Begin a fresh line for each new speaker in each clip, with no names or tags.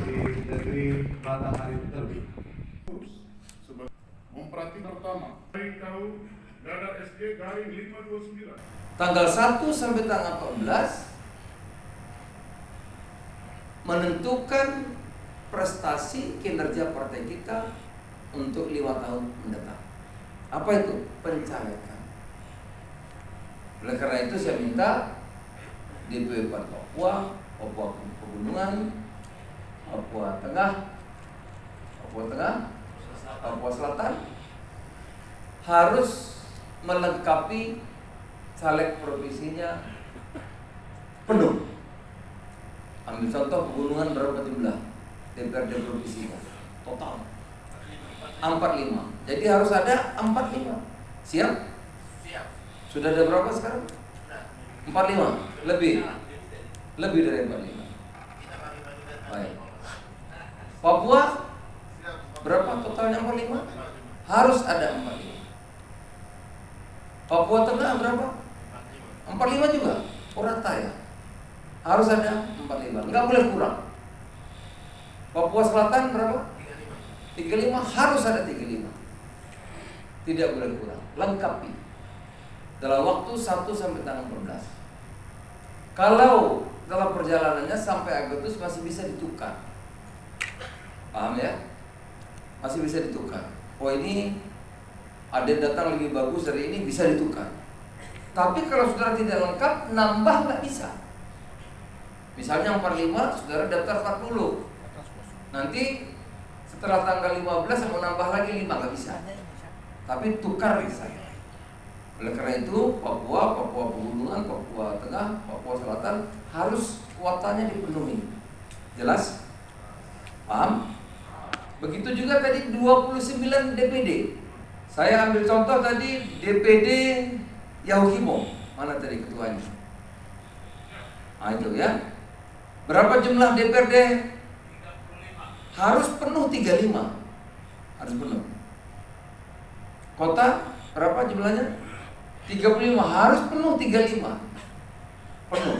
di negeri matahari terbit.
Memperhati pertama, kau Dadar SG garing 529.
Tanggal 1 sampai tanggal 14 menentukan prestasi kinerja partai kita untuk 5 tahun mendatang. Apa itu? Pencalekan. Oleh karena itu saya minta DPW Papua, Papua Pegunungan, Papua Tengah, Papua Selatan harus melengkapi caleg provinsinya penuh. Ambil contoh Pegunungan berapa jumlah DPRD provinsinya? Total 45. Jadi harus ada 45. Siap?
Siap.
Sudah ada berapa sekarang? 45. Lebih dari 45. Baik. Papua berapa totalnya 45? Harus ada 45. Papua Tengah berapa? 45 juga. Rata ya. Harus ada 45. Enggak boleh kurang. Papua Selatan berapa? 35. Harus ada 35. Tidak boleh kurang. Lengkapi. Dalam waktu 1 sampai tanggal 14. Kalau dalam perjalanannya sampai Agustus masih bisa ditukar. Paham ya? Masih bisa ditukar. Oh ini ada yang datang lebih bagus dari ini, bisa ditukar. Tapi kalau saudara tidak lengkap, nambah nggak bisa. Misalnya 45, saudara daftar 40. Nanti setelah tanggal 15 mau nambah lagi 5, nggak bisa. Tapi tukar bisa. Oleh karena itu Papua Pegunungan, Papua Tengah, Papua Selatan harus kuotanya dipenuhi. Jelas? Paham? Begitu juga tadi 29 DPD. Saya ambil contoh tadi DPD Yahukimo. Mana tadi ketuanya? Nah itu ya. Berapa jumlah DPRD?
35.
Harus penuh 35. Harus penuh. Kota berapa jumlahnya? 35. Harus penuh 35. Penuh.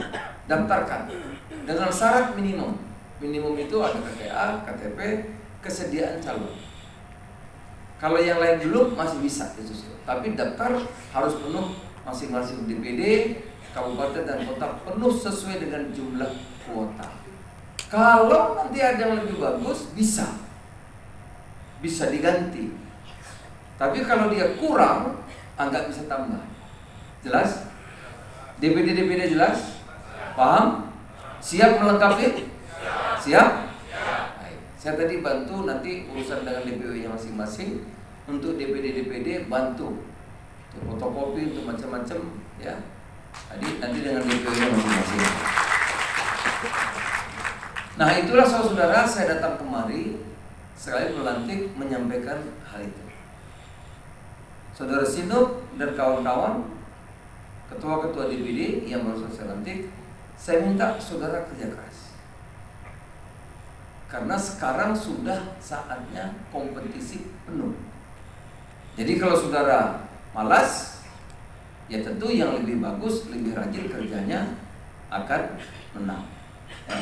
Daftarkan. Dengan syarat minimum. Minimum itu ada KTA, KTP, kesediaan calon. Kalau yang lain belum masih bisa disusul. Tapi daftar harus penuh masing-masing DPD, kabupaten dan kota penuh sesuai dengan jumlah kuota. Kalau nanti ada yang lebih bagus bisa diganti. Tapi kalau dia kurang, nggak bisa tambah. Jelas? DPD jelas? Paham? Siap melengkapi? Siap? Baik. Saya tadi bantu nanti urusan dengan DPW-nya masing-masing. Untuk DPD bantu untuk fotokopi, untuk macam-macam ya. Nanti dengan DPW-nya masing-masing. Nah itulah saudara, saya datang kemari sekali melantik menyampaikan hal itu. Saudara Sinub dan kawan-kawan, ketua-ketua DPD yang baru saya lantik, saya minta saudara kerja keras. Karena sekarang sudah saatnya kompetisi penuh. Jadi kalau saudara malas, ya tentu yang lebih bagus, lebih rajin kerjanya akan menang. Ya.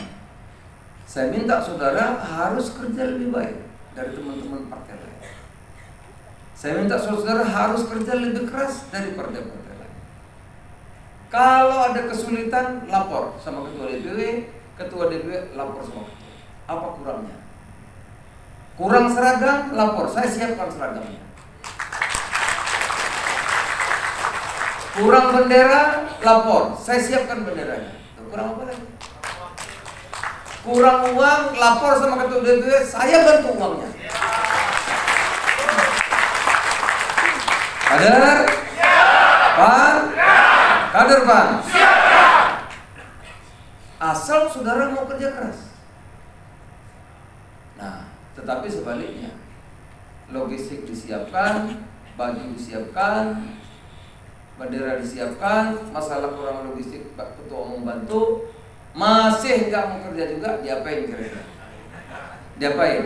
Saya minta saudara harus kerja lebih baik dari teman-teman partai lain. Saya minta saudara harus kerja lebih keras dari partai-partai lain. Kalau ada kesulitan, lapor sama ketua DPW lapor sama ketua. Apa kurangnya? Kurang seragam, lapor. Saya siapkan seragamnya. Kurang bendera, lapor. Saya siapkan benderanya. Kurang apa lagi? Kurang uang, lapor sama ketua DPW. Saya bantu uangnya. Kader? Pan? Kader Pan? Asal saudara mau kerja keras. Nah, tetapi sebaliknya, logistik disiapkan, baju disiapkan, bendera disiapkan, masalah kurang logistik Pak Ketua Umum bantu, masih nggak mau kerja juga, diapain kira-kira? Diapain?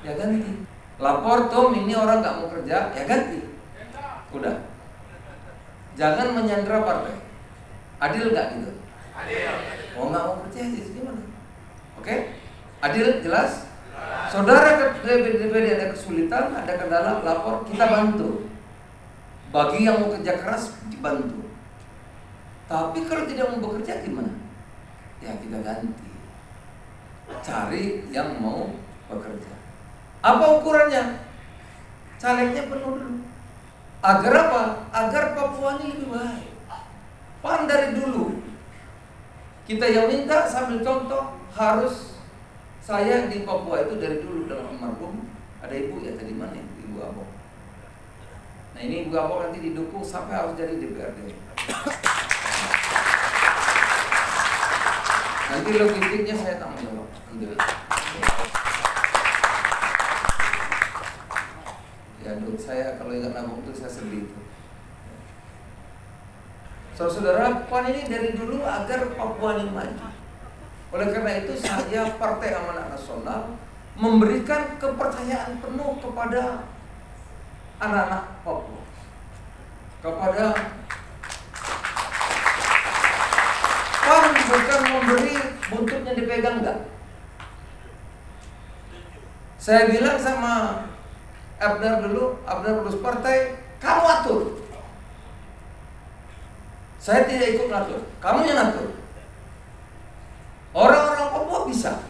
Ya ganti. Lapor Tom, ini orang nggak mau kerja, ya ganti. Udah. Jangan menyandera partai. Adil nggak gitu?
Adil.
Oh nggak mau kerja, jadi gimana? Oke? Adil, jelas? Saudara ke DPD ada kesulitan, ada kendala, lapor, kita bantu. Bagi yang mau kerja keras, dibantu. Tapi kalau tidak mau bekerja gimana? Ya kita ganti. Cari yang mau bekerja. Apa ukurannya? Calegnya penuh dulu. Agar apa? Agar Papua ini lebih baik. Pan dari dulu kita yang minta sambil contoh harus. Saya di Papua itu dari dulu dalam almarhum ada ibu ya tadi mana ibu Abok. Nah ini ibu Abok nanti didukung sampai harus jadi DPRD. Nanti logistiknya saya tanggung jawab. Ya dulu saya kalau ingat Abok itu saya sedih itu. Saudara, PAN ini dari dulu agar Papua ini maju. Oleh karena itu saya Partai Amanat Nasional memberikan kepercayaan penuh kepada anak-anak Papua, kepada PAN bukan memberi buntutnya dipegang enggak. Saya bilang sama Abner dulu, Abner urus partai, kamu atur. Saya tidak ikut ngatur, kamu yang atur. Orang-orang Papua bisa.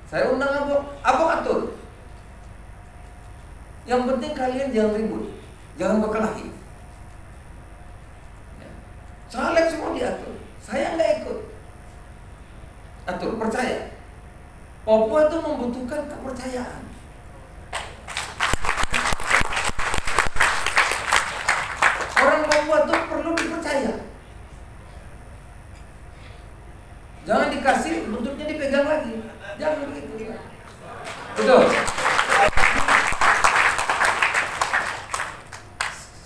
Saya undang Abok atur. Yang penting kalian jangan ribut, jangan berkelahi. Ya. Caleg semua diatur, saya nggak ikut. Atur, percaya. Papua itu membutuhkan kepercayaan. Orang Papua itu perlu dipercaya. Jangan dikasih, bentuknya dipegang lagi. Jangan begitu. Betul.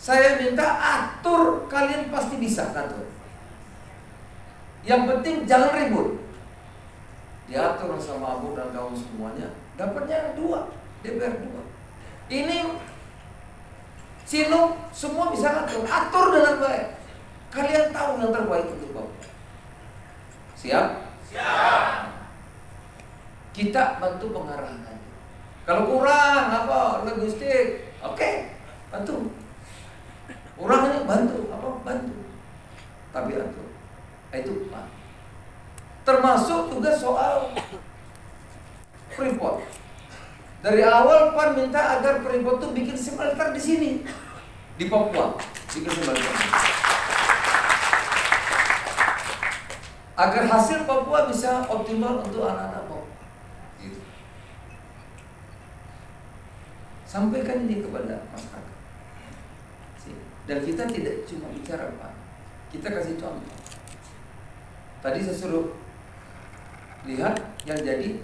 Saya minta atur, kalian pasti bisa atur. Yang penting jangan ribut. Diatur sama Abu dan kaum semuanya. Dapatnya 2, DPR 2. Ini Sino semua bisa atur. Atur dengan baik. Kalian tahu yang terbaik untuk Bapak. Siap? Siap. Kita bantu pengarahan aja. Kalau kurang apa logistik, oke, bantu. Kurang ini bantu, apa bantu. Tapi atur. Itu Pak. Termasuk juga soal Freeport. Dari awal PAN minta agar Freeport itu bikin smelter di sini, di Papua, bikin smelter. Agar hasil Papua bisa optimal untuk anak-anak Papua. Gitu. Sampaikan ini kepada masyarakat. Dan kita tidak cuma bicara Pak, kita kasih contoh. Tadi saya suruh lihat yang jadi,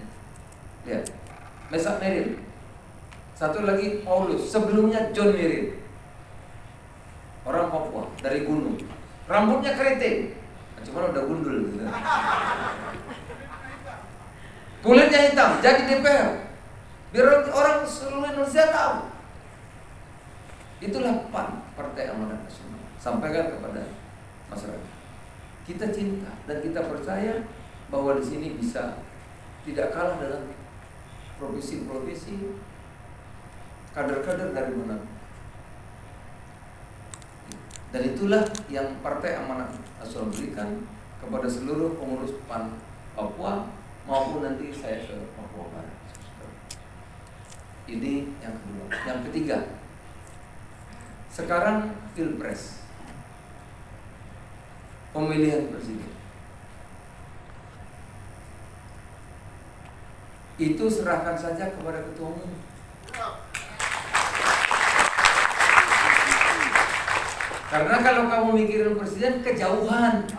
lihat Meshak Meril, satu lagi Paulus, sebelumnya John Meril, orang Papua dari gunung, rambutnya keriting. Cuma udah gundul gitu. Kulitnya hitam, jadi DPR. Biar orang seluruh Indonesia tahu. Itulah PAN, Partai Amanat Nasional. Sampaikan kepada masyarakat. Kita cinta dan kita percaya bahwa di sini bisa tidak kalah dalam profesi-profesi kader-kader dari mana. Dan itulah yang Partai Amanat Nasional berikan kepada seluruh pengurus PAN Papua maupun nanti saya ke Papua Barat. Ini yang kedua. Yang ketiga, sekarang Pilpres, pemilihan presiden. Itu serahkan saja kepada ketua umum. Karena kalau kamu mikirin presiden kejauhan.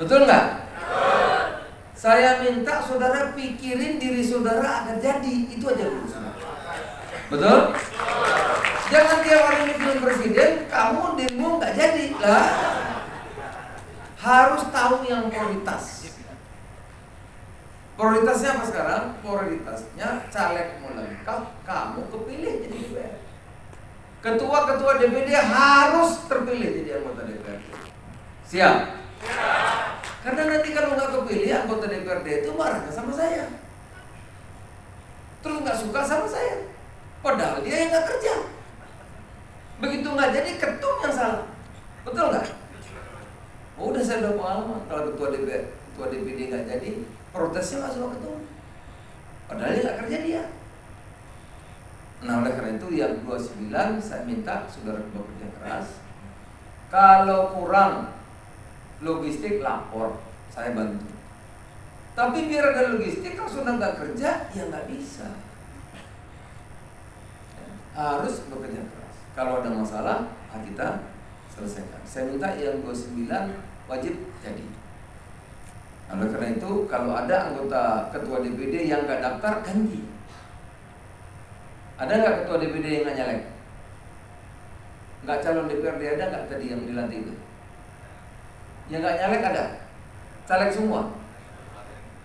Betul nggak? Saya minta saudara pikirin diri saudara agar jadi. Itu aja dulu. Betul? Jangan tiap hari mikirin presiden, kamu dirimu nggak jadi lah. Harus tahu yang prioritas. Prioritasnya apa sekarang? Prioritasnya caleg melengkap, kamu kepilih jadi DPR. Ketua-ketua DPD harus terpilih jadi anggota DPR. Siap? Karena nanti kalau nggak kepilih anggota DPRD itu marahnya sama saya. Terus nggak suka sama saya. Padahal dia yang nggak kerja. Begitu nggak jadi, ketum yang salah. Betul nggak? Oh, udah saya udah pengalaman. Kalau ketua DPD nggak jadi, protesnya langsung ke ketum. Padahal dia nggak kerja dia. Nah, oleh karena itu yang 29 saya minta saudara bekerja keras. Kalau kurang logistik lapor, saya bantu. Tapi biar ada logistik, kalau sudah nggak kerja, ya nggak bisa. Harus bekerja keras. Kalau ada masalah, kita selesaikan. Saya minta yang 29 wajib jadi. Oleh karena itu, kalau ada anggota ketua DPD yang nggak daftar, ganti. Ada nggak ketua DPD yang nggak nyalek? Nggak calon DPRD ada nggak tadi yang dilantik itu? Yang nggak nyalek ada? Caleg semua.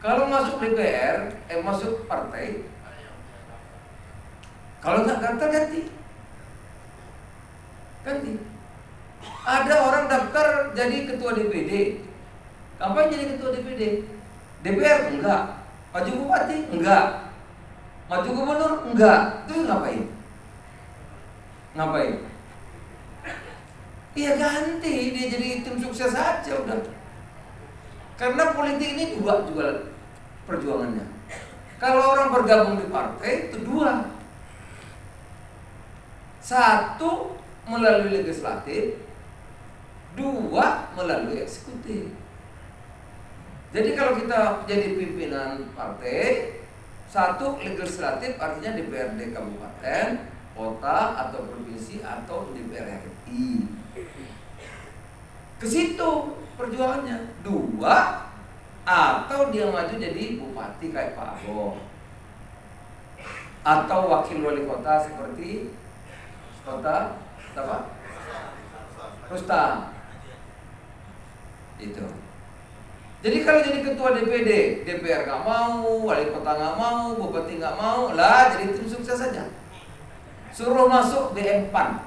Kalau masuk DPR, masuk partai, kalau nggak daftar ganti. Ada orang daftar jadi ketua DPD. Kapan jadi ketua DPD? DPR enggak. Maju bupati enggak. Maju gubernur enggak. Itu ngapain? Iya ganti, dia jadi tim sukses aja udah. Karena politik ini dua juga perjuangannya. Kalau orang bergabung di partai itu dua. Satu melalui legislatif, dua melalui eksekutif. Jadi kalau kita jadi pimpinan partai, satu legislatif artinya DPRD kabupaten, kota atau provinsi atau DPR RI. Ke situ perjuangannya. Dua, atau dia maju jadi bupati kayak Pak Abo, atau wakil wali kota seperti kota apa? Rustam. Itu. Jadi kalau jadi ketua DPD, DPR nggak mau, wali kota nggak mau, bupati nggak mau, lah jadi tim sukses saja. Suruh masuk BM-PAN.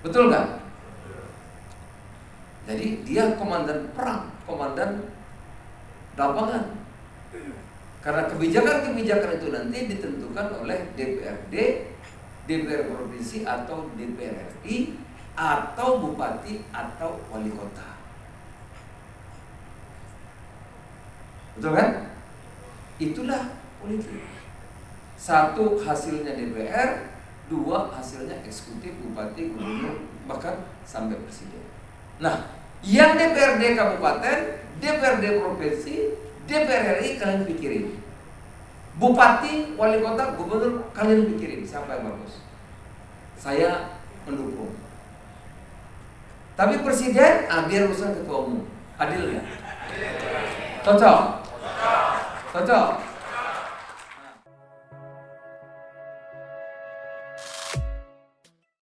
Betul nggak? Jadi dia komandan perang, komandan lapangan. Karena kebijakan-kebijakan itu nanti ditentukan oleh DPRD, DPR provinsi atau DPR RI, atau bupati atau wali kota. Betul kan? Itulah politik. Satu hasilnya DPR, dua hasilnya eksekutif, bupati, gubernur, bahkan sampai presiden. Nah, yang DPRD kabupaten, DPRD provinsi, DPR RI kalian pikirin. Bupati, wali kota, gubernur kalian pikirin siapa yang bagus. Saya mendukung. Tapi presiden, biar urusan ketua umum. Adil ya? Cocok? Cocok?